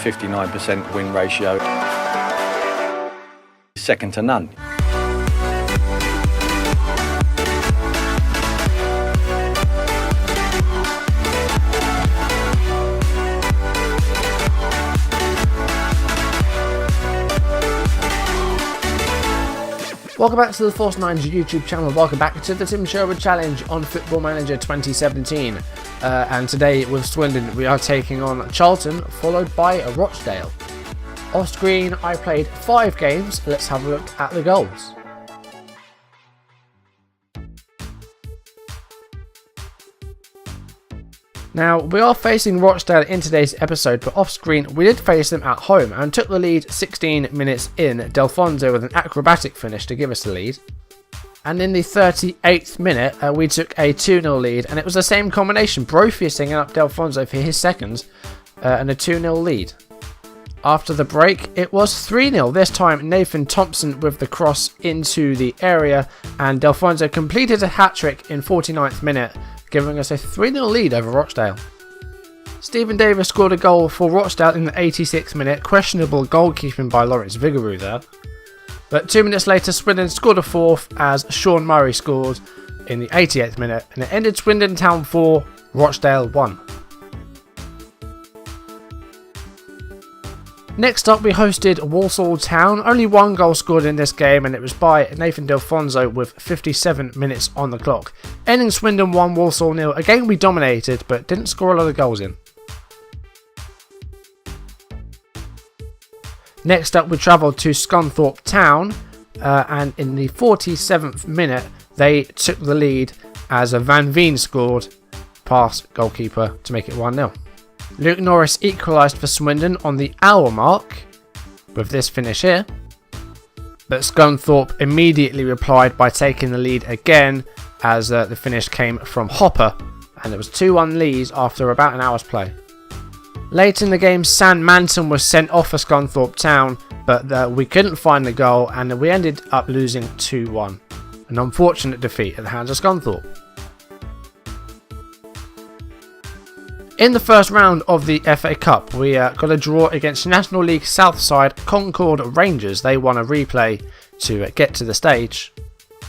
59% win ratio. Second to none. Welcome back to the Force 9's YouTube channel. Welcome back to the Tim Sherwood Challenge on Football Manager 2017. And today with Swindon we are taking on Charlton, followed by Rochdale. Off screen I played 5 games. Let's have a look at the goals. Now, we are facing Rochdale in today's episode, but off screen we did face them at home and took the lead 16 minutes in. Delfonso with an acrobatic finish to give us the lead. And in the 38th minute, we took a 2-0 lead, and it was the same combination. Brophy singing up Delfonso for his second, and a 2-0 lead. After the break, it was 3-0. This time, Nathan Thompson with the cross into the area, and Delfonso completed a hat-trick in 49th minute, giving us a 3-0 lead over Rochdale. Stephen Davis scored a goal for Rochdale in the 86th minute, questionable goalkeeping by Lawrence Vigouroux there. But 2 minutes later, Swindon scored a fourth as Sean Murray scored in the 88th minute, and it ended Swindon Town 4, Rochdale 1. Next up, we hosted Walsall Town. Only 1 goal scored in this game, and it was by Nathan Delfonso with 57 minutes on the clock. Ending Swindon 1, Walsall 0. Again, we dominated, but didn't score a lot of goals in. Next up, we travelled to Scunthorpe Town, and in the 47th minute, they took the lead as Van Veen scored past goalkeeper to make it 1-0. Luke Norris equalised for Swindon on the hour mark with this finish here, but Scunthorpe immediately replied by taking the lead again as the finish came from Hopper, and it was 2-1 leads after about an hour's play. Late in the game, Sam Manton was sent off for Scunthorpe Town, but we couldn't find the goal, and we ended up losing 2-1. An unfortunate defeat at the hands of Scunthorpe. In the first round of the FA Cup, we got a draw against National League Southside Concord Rangers. They won a replay to get to the stage.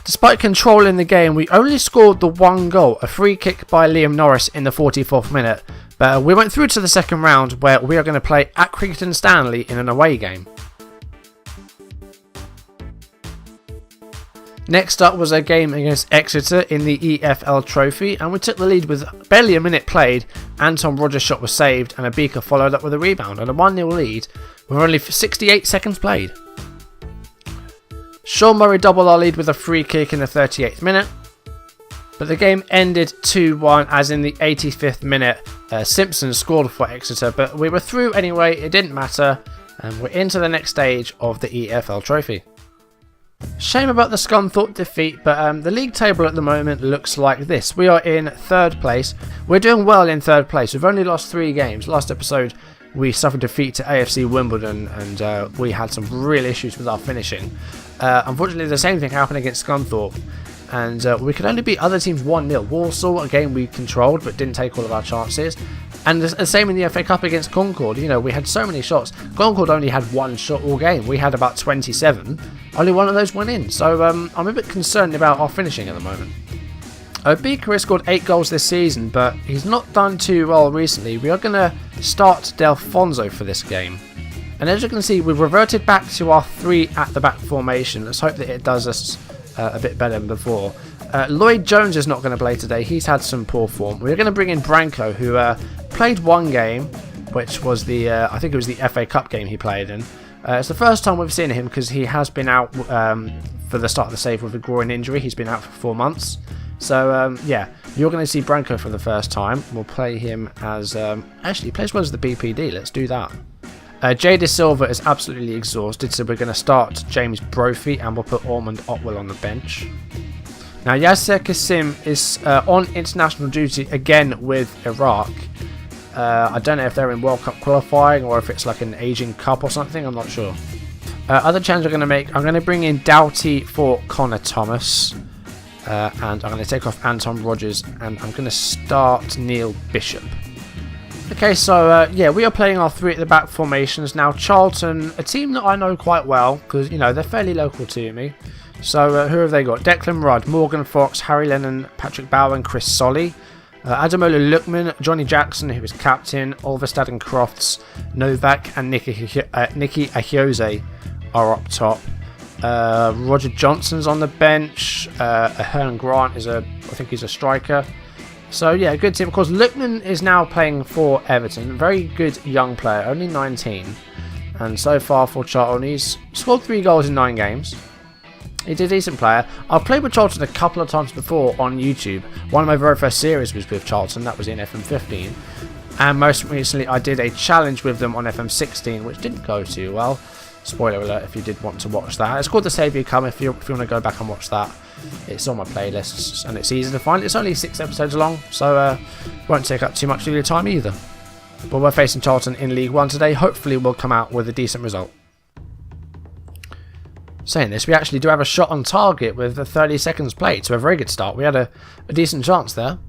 Despite controlling the game, we only scored the 1 goal, a free kick by Liam Norris in the 44th minute. But we went through to the second round, where we are going to play Accrington Stanley in an away game. Next up was a game against Exeter in the EFL Trophy, and we took the lead with barely a minute played. Anton Rodgers' shot was saved, and Abika followed up with a rebound and a 1-0 lead with only 68 seconds played. Sean Murray doubled our lead with a free kick in the 38th minute, but the game ended 2-1 as in the 85th minute Simpson scored for Exeter, but we were through anyway, it didn't matter, and we're into the next stage of the EFL Trophy. Shame about the Scunthorpe defeat, but the league table at the moment looks like this. We are in 3rd place. We're doing well in 3rd place. We've only lost 3 games. Last episode we suffered defeat to AFC Wimbledon, and we had some real issues with our finishing. Unfortunately, the same thing happened against Scunthorpe, and we could only beat other teams 1-0. Walsall, a game we controlled but didn't take all of our chances. And the same in the FA Cup against Concord. You know, we had so many shots. Concord only had 1 shot all game. We had about 27. Only 1 of those went in. So I'm a bit concerned about our finishing at the moment. Obika has scored 8 goals this season, but he's not done too well recently. We are going to start Delfonso for this game. And as you can see, we've reverted back to our 3 at the back formation. Let's hope that it does us a bit better than before. Lloyd Jones is not going to play today. He's had some poor form. We're going to bring in Branco, who played 1 game, which was the I think it was the FA Cup game he played in. It's the first time we've seen him because he has been out for the start of the save with a groin injury. He's been out for 4 months. So yeah, you're going to see Branco for the first time. We'll play him as actually he plays well as the BPD. Let's do that. Jay De Silva is absolutely exhausted, so we're going to start James Brophy and we'll put Ormond Otwell on the bench. Now Yasser Kassim is on international duty again with Iraq. I don't know if they're in World Cup qualifying or if it's like an Asian Cup or something, I'm not sure. Other changes I'm going to make, I'm going to bring in Doughty for Connor Thomas. And I'm going to take off Anton Rodgers and I'm going to start Neil Bishop. Okay, so yeah, we are playing our 3 at the back formations. Now Charlton, a team that I know quite well, because, you know, they're fairly local to me. So who have they got? Declan Rudd, Morgan Fox, Harry Lennon, Patrick Bauer and Chris Solly. Adamola Lookman, Johnny Jackson, who is captain, Olverstad and Crofts, Novak and Nicky Ahiose are up top. Roger Johnson's on the bench. Ahern Grant is I think he's a striker. So yeah, good team. Of course, Lookman is now playing for Everton. Very good young player, only 19. And so far for Charlton, he's scored 3 goals in 9 games. He's a decent player. I've played with Charlton a couple of times before on YouTube. One of my very first series was with Charlton, that was in FM15. And most recently I did a challenge with them on FM16, which didn't go too well. Spoiler alert if you did want to watch that. It's called The Saviour Come if you want to go back and watch that. It's on my playlists and it's easy to find. It's only 6 episodes long, so won't take up too much of your time either. But we're facing Charlton in League 1 today. Hopefully we'll come out with a decent result. Saying this, we actually do have a shot on target with the 30 seconds played, so a very good start. We had a decent chance there.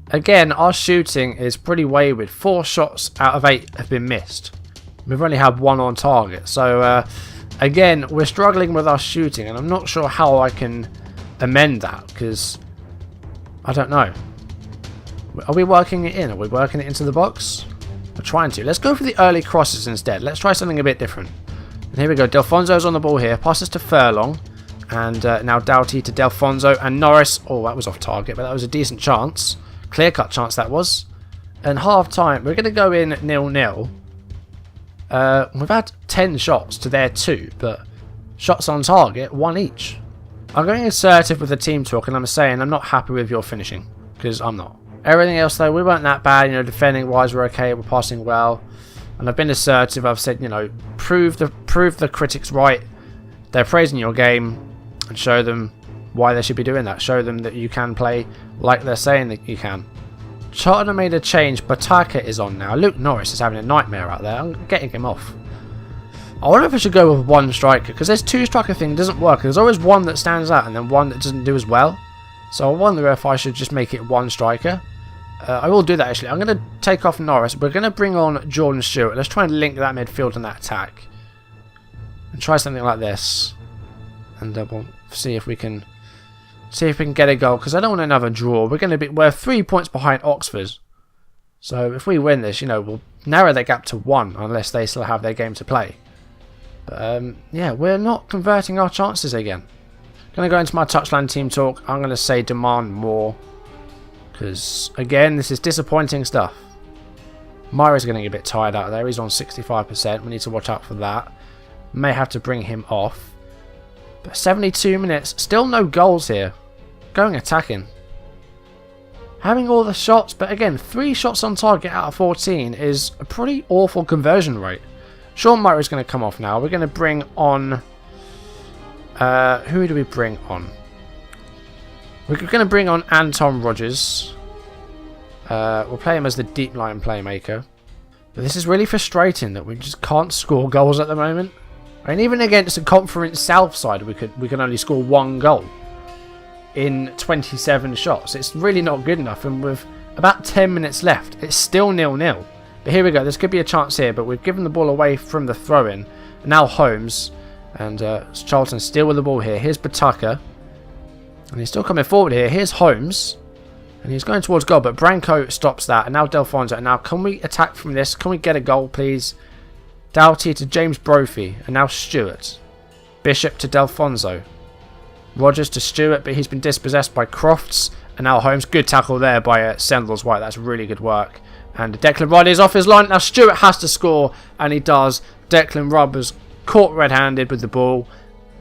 Again, our shooting is pretty wayward. 4 shots out of 8 have been missed. We've only had 1 on target, so again, we're struggling with our shooting, and I'm not sure how I can amend that, because I don't know. Are we working it in? Are we working it into the box? We're trying to. Let's go for the early crosses instead. Let's try something a bit different. And here we go. Delfonso's on the ball here. Passes to Furlong. And now Doughty to Delfonso and Norris. Oh, that was off target, but that was a decent chance. Clear-cut chance that was. And half-time, we're going to go in 0-0. We've had 10 shots to their 2, but shots on target, 1 each. I'm going assertive with the team talk, and I'm saying I'm not happy with your finishing, because I'm not. Everything else, though, we weren't that bad. You know, defending-wise, we're okay. We're passing well. And I've been assertive. I've said, you know, prove the critics right. They're praising your game, and show them why they should be doing that. Show them that you can play like they're saying that you can. Charlton have made a change. Bataka is on now. Luke Norris is having a nightmare out there. I'm getting him off. I wonder if I should go with 1 striker, because this 2 striker thing doesn't work. There's always one that stands out and then one that doesn't do as well. So I wonder if I should just make it 1 striker. I will do that actually. I'm going to take off Norris. We're going to bring on Jordan Stewart. Let's try and link that midfield and that attack. And try something like this. And we'll see if we can get a goal, because I don't want another draw. We're 3 points behind Oxford. So if we win this, you know, we'll narrow that gap to 1 unless they still have their game to play. But yeah, we're not converting our chances again. Going to go into my touchline team talk. I'm going to say demand more. Because, again, this is disappointing stuff. Myra's getting a bit tired out there. He's on 65%. We need to watch out for that. May have to bring him off. But 72 minutes. Still no goals here. Going attacking. Having all the shots. But, again, 3 shots on target out of 14 is a pretty awful conversion rate. Sean Myra's going to come off now. We're going to bring on... who do we bring on? We're going to bring on Anton Rodgers. We'll play him as the deep line playmaker. But this is really frustrating that we just can't score goals at the moment. I mean, even against the Conference South side, we can only score 1 goal in 27 shots. It's really not good enough. And with about 10 minutes left, it's still 0-0. But here we go. This could be a chance here, but we've given the ball away from the throw-in. Now Holmes and Charlton still with the ball here. Here's Bataka. And he's still coming forward here. Here's Holmes. And he's going towards goal, but Branco stops that. And now Delfonso. And now can we attack from this? Can we get a goal, please? Doughty to James Brophy. And now Stewart. Bishop to Delfonso. Rodgers to Stewart, but he's been dispossessed by Crofts. And now Holmes. Good tackle there by Sendles White. That's really good work. And Declan Rudd is off his line. Now Stewart has to score. And he does. Declan Rudd was caught red-handed with the ball.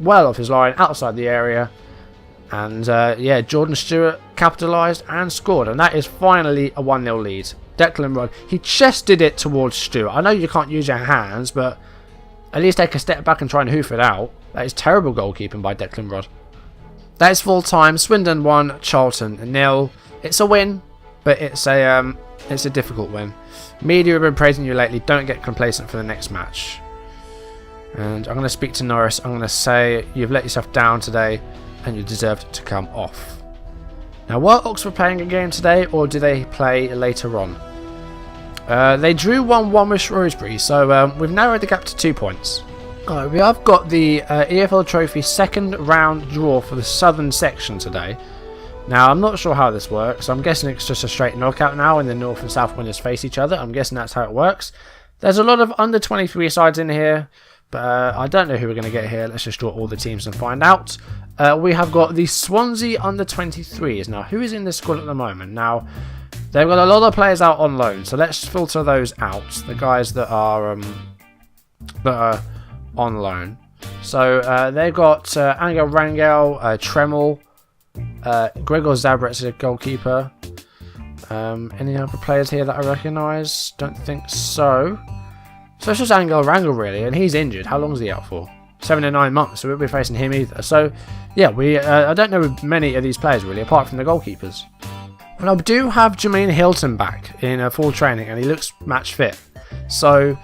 Well off his line. Outside the area. And yeah, Jordan Stewart capitalised and scored. And that is finally a 1-0 lead. Declan Rudd. He chested it towards Stewart. I know you can't use your hands, but at least take a step back and try and hoof it out. That is terrible goalkeeping by Declan Rudd. That is full time. Swindon 1, Charlton 0. It's a win, but it's a difficult win. Media have been praising you lately. Don't get complacent for the next match. And I'm going to speak to Norris. I'm going to say you've let yourself down today and you deserved to come off. Now, were Oxford playing a game today, or do they play later on? They drew 1-1 with Shrewsbury, so we've narrowed the gap to 2 points. Alright, we have got the EFL Trophy second round draw for the southern section today. Now, I'm not sure how this works. I'm guessing it's just a straight knockout now, and the north and south winners face each other. I'm guessing that's how it works. There's a lot of under 23 sides in here, but I don't know who we're going to get here. Let's just draw all the teams and find out. We have got the Swansea under 23s. Now, who is in this squad at the moment? Now, they've got a lot of players out on loan, so let's filter those out. The guys that are on loan. So they've got Angel Rangel, Tremel, Gregor Zabret is a goalkeeper. Any other players here that I recognise? Don't think so. So it's just Angel Rangel really, and he's injured. How long is he out for? 7 to 9 months, so we won't be facing him either. So yeah, I don't know many of these players really, apart from the goalkeepers. And I do have Jermaine Hilton back in full training, and he looks match fit. So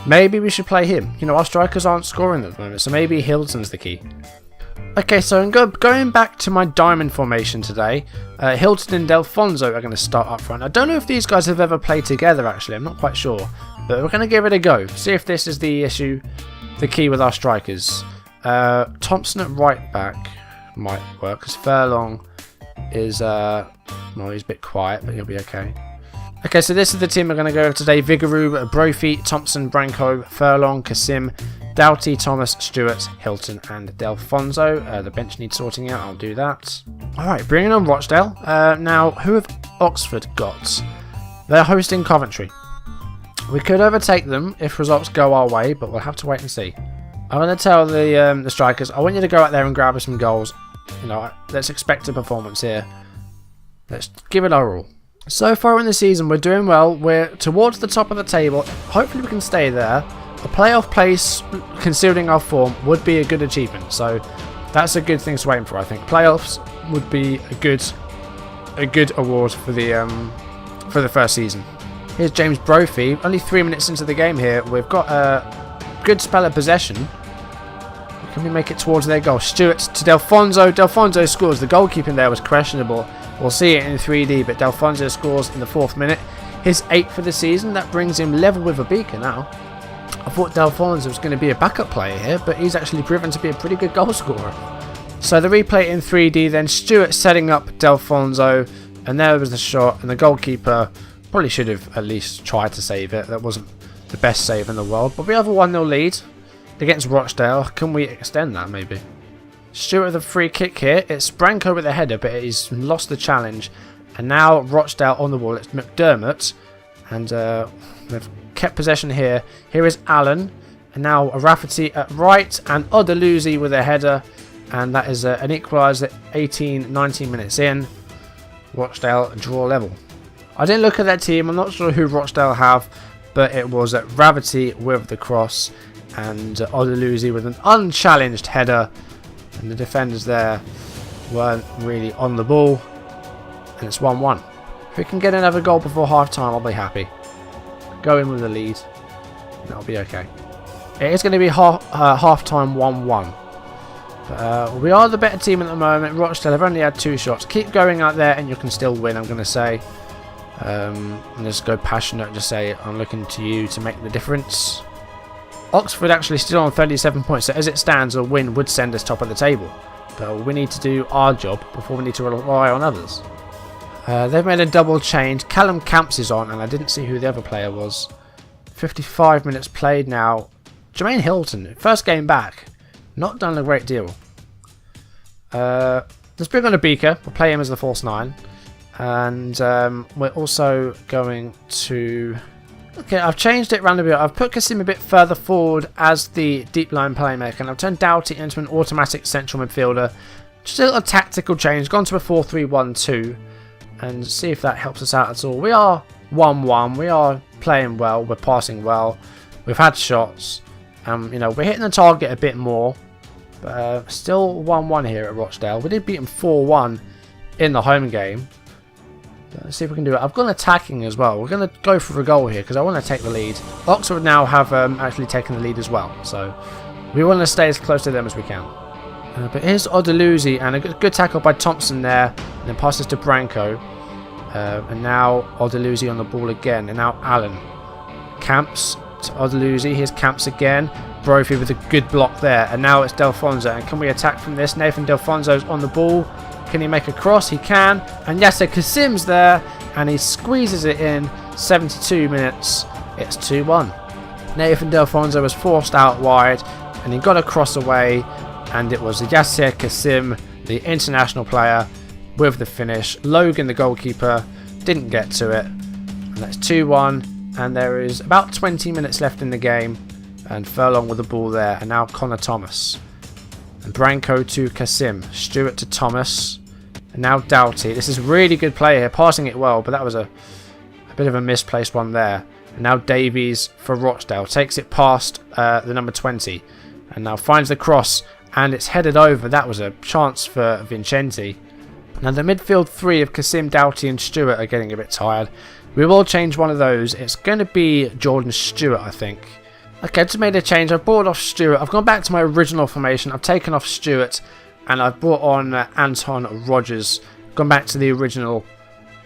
maybe we should play him. You know, our strikers aren't scoring at the moment, so maybe Hilton's the key. Okay, so going back to my diamond formation today, Hilton and Delfonso are going to start up front. I don't know if these guys have ever played together, actually. I'm not quite sure. But we're going to give it a go. See if this is the issue, the key with our strikers. Thompson at right back might work, because Furlong is, well, he's a bit quiet, but he'll be okay. Okay, so this is the team we're going to go over today. Vigouroux, Brophy, Thompson, Branco, Furlong, Kasim, Doughty, Thomas, Stewart, Hilton, and Delfonso. The bench needs sorting out. I'll do that. Alright, bringing on Rochdale. Now, who have Oxford got? They're hosting Coventry. We could overtake them if results go our way, but we'll have to wait and see. I'm going to tell the strikers, I want you to go out there and grab us some goals. You know, let's expect a performance here. Let's give it our all. So far in the season, we're doing well. We're towards the top of the table. Hopefully we can stay there. A playoff place, considering our form, would be a good achievement. So that's a good thing to aim for, I think. Playoffs would be a good award for the first season. Here's James Brophy. Only 3 minutes into the game here. We've got a good spell of possession. Can we make it towards their goal? Stewart to Delfonso. Delfonso scores. The goalkeeping there was questionable. We'll see it in 3D, but Delfonso scores in the 4th minute. His 8th for the season. That brings him level with a beaker now. I thought Delfonso was going to be a backup player here, but he's actually proven to be a pretty good goal scorer. So the replay in 3D, then Stewart setting up Delfonso, and there was the shot, and the goalkeeper probably should have at least tried to save it. That wasn't the best save in the world, but we have a 1-0 lead against Rochdale. Can we extend that maybe? Stewart with a free kick here. It's Branco with a header, but he's lost the challenge. And now Rochdale on the ball. It's McDermott. And they've kept possession here. Here is Allen. And now a Rafferty at right. And Odeluzzi with a header. And that is an equaliser 19 minutes in. Rochdale draw level. I didn't look at that team. I'm not sure who Rochdale have. But it was Rafferty with the cross. And Odeluzzi with an unchallenged header. And the defenders there weren't really on the ball. And it's 1-1. If we can get another goal before half time, I'll be happy. Go in with the lead. That'll be okay. It is going to be half time 1-1. But we are the better team at the moment. Rochdale have only had 2 shots. Keep going out there and you can still win, I'm going to say. And just go passionate and just say, I'm looking to you to make the difference. Oxford actually still on 37 points, so as it stands, a win would send us top of the table. But we need to do our job before we need to rely on others. They've made a double change. Callum Camps is on, and I didn't see who the other player was. 55 minutes played now. Jermaine Hilton, first game back. Not done a great deal. Let's bring on a Beaker. We'll play him as the false 9. And we're also going to... Okay, I've changed it around a bit. I've put Kasim a bit further forward as the deep line playmaker, and I've turned Doughty into an automatic central midfielder. Just a little tactical change, gone to a 4-3-1-2, and see if that helps us out at all. We are 1-1, we are playing well, we're passing well, we've had shots, you know, we're hitting the target a bit more, but still 1-1 here at Rochdale. We did beat them 4-1 in the home game. Let's see if we can do it. I've gone attacking as well. We're going to go for a goal here because I want to take the lead. Oxford now have actually taken the lead as well. So we want to stay as close to them as we can. But here's Odeluzzi and a good tackle by Thompson there. And then passes to Branco. And now Odeluzi on the ball again. And now Allen. Camps to Odeluzi. Here's Camps again. Brophy with a good block there. And now it's Delfonso. And can we attack from this? Nathan Delfonso's on the ball. Can he make a cross? He can. And Yasser Kasim's there. And he squeezes it in. 72 minutes. It's 2-1. Nathan Delfonso was forced out wide. And he got a cross away. And it was Yasser Kasim, the international player, with the finish. Logan, the goalkeeper, didn't get to it. And that's 2-1. And there is about 20 minutes left in the game. And Furlong with the ball there. And now Connor Thomas. And Branco to Kasim. Stewart to Thomas. And now Doughty. This is really good play here. Passing it well. But that was a bit of a misplaced one there. And now Davies for Rochdale. Takes it past the number 20. And now finds the cross. And it's headed over. That was a chance for Vincenti. Now the midfield three of Kasim, Doughty and Stewart are getting a bit tired. We will change one of those. It's going to be Jordan Stewart, I think. Okay, I just made a change. I've brought off Stewart. I've gone back to my original formation. I've taken off Stewart. And I've brought on Anton Rogers. Gone back to the original.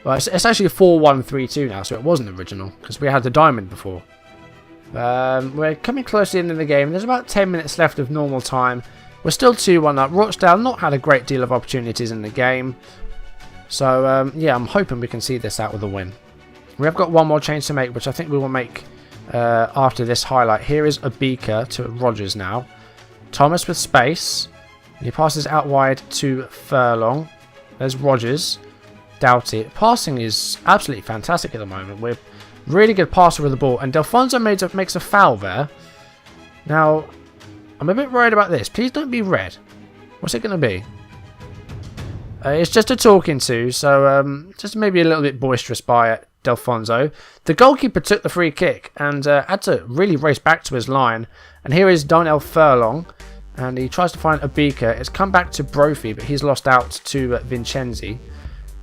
Well, it's actually 4-1-3-2 now, so it wasn't original. Because we had the diamond before. We're coming close to the end of the game. There's about 10 minutes left of normal time. We're still 2-1 up. Rochdale not had a great deal of opportunities in the game. So, yeah, I'm hoping we can see this out with a win. We have got one more change to make, which I think we will make after this highlight. Here is Abika to Rogers now. Thomas with space. He passes out wide to Furlong. There's Rogers. Doughty. Passing is absolutely fantastic at the moment. We're really good passer with the ball. And Delfonso makes a foul there. Now, I'm a bit worried about this. Please don't be red. What's it going to be? It's just a talking to, so just maybe a little bit boisterous by Delfonso. The goalkeeper took the free kick and had to really race back to his line. And here is Donnell Furlong. And he tries to find Abika. It's come back to Brophy, but he's lost out to Vincenzi.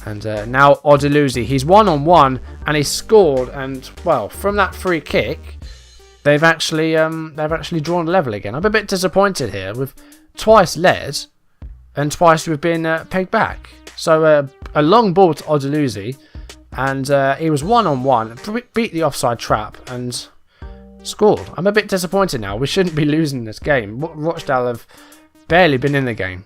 And now Odeluzi. He's one-on-one, and he scored. And, well, from that free kick, they've actually drawn level again. I'm a bit disappointed here. We've twice led, and twice we've been pegged back. So a long ball to Odeluzi, and he was one-on-one, beat the offside trap, and scored. I'm a bit disappointed now. We shouldn't be losing this game. Rochdale have barely been in the game.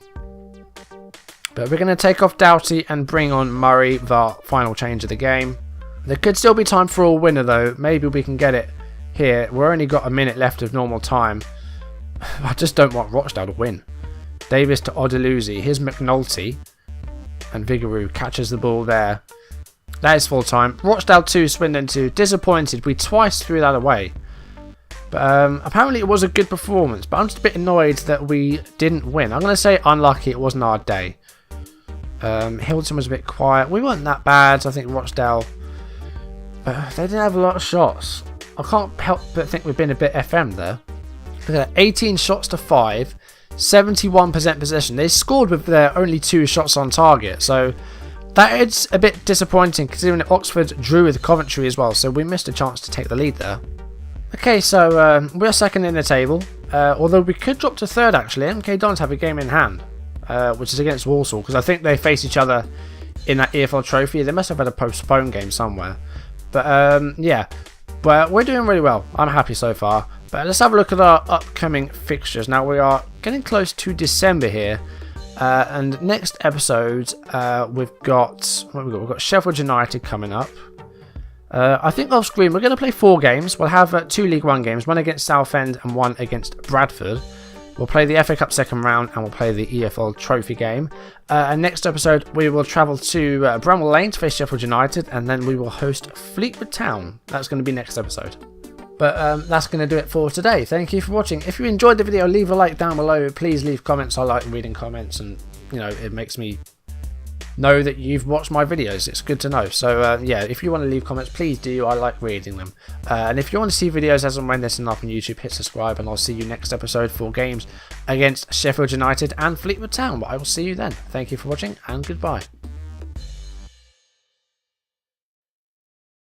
But we're going to take off Doughty and bring on Murray, the final change of the game. There could still be time for a winner though. Maybe we can get it here. We've only got a minute left of normal time. I just don't want Rochdale to win. Davis to Odeluzi. Here's McNulty. And Vigouroux catches the ball there. That is full time. Rochdale 2, Swindon 2. Disappointed. We twice threw that away. But apparently it was a good performance. But I'm just a bit annoyed that we didn't win. I'm going to say unlucky. It wasn't our day. Hilton was a bit quiet. We weren't that bad. I think Rochdale, they didn't have a lot of shots. I can't help but think we've been a bit FM there. Look at that. 18 shots to 5. 71% possession. They scored with their only 2 shots on target. So that is a bit disappointing considering that Oxford drew with Coventry as well. So we missed a chance to take the lead there. Okay, so we're second in the table. Although we could drop to third actually. MK Dons have a game in hand. Which is against Walsall, because I think they face each other in that EFL Trophy. They must have had a postponed game somewhere. But yeah, but we're doing really well. I'm happy so far. But let's have a look at our upcoming fixtures. Now we are getting close to December here. And next episode, we've got Sheffield United coming up. I think off screen we're going to play 4 games. We'll have 2 League One games, one against Southend and one against Bradford. We'll play the FA Cup second round and we'll play the EFL Trophy game. And next episode we will travel to Bramall Lane to face Sheffield United, and then we will host Fleetwood Town. That's going to be next episode. But that's going to do it for today. Thank you for watching. If you enjoyed the video, leave a like down below. Please leave comments. I like reading comments, and you know, it makes me know that you've watched my videos. It's good to know. So yeah, if you want to leave comments, please do. I like reading them. And if you want to see videos as and when they're up on YouTube, hit subscribe, and I'll see you next episode for games against Sheffield United and Fleetwood Town. But I will see you then. Thank you for watching, and goodbye.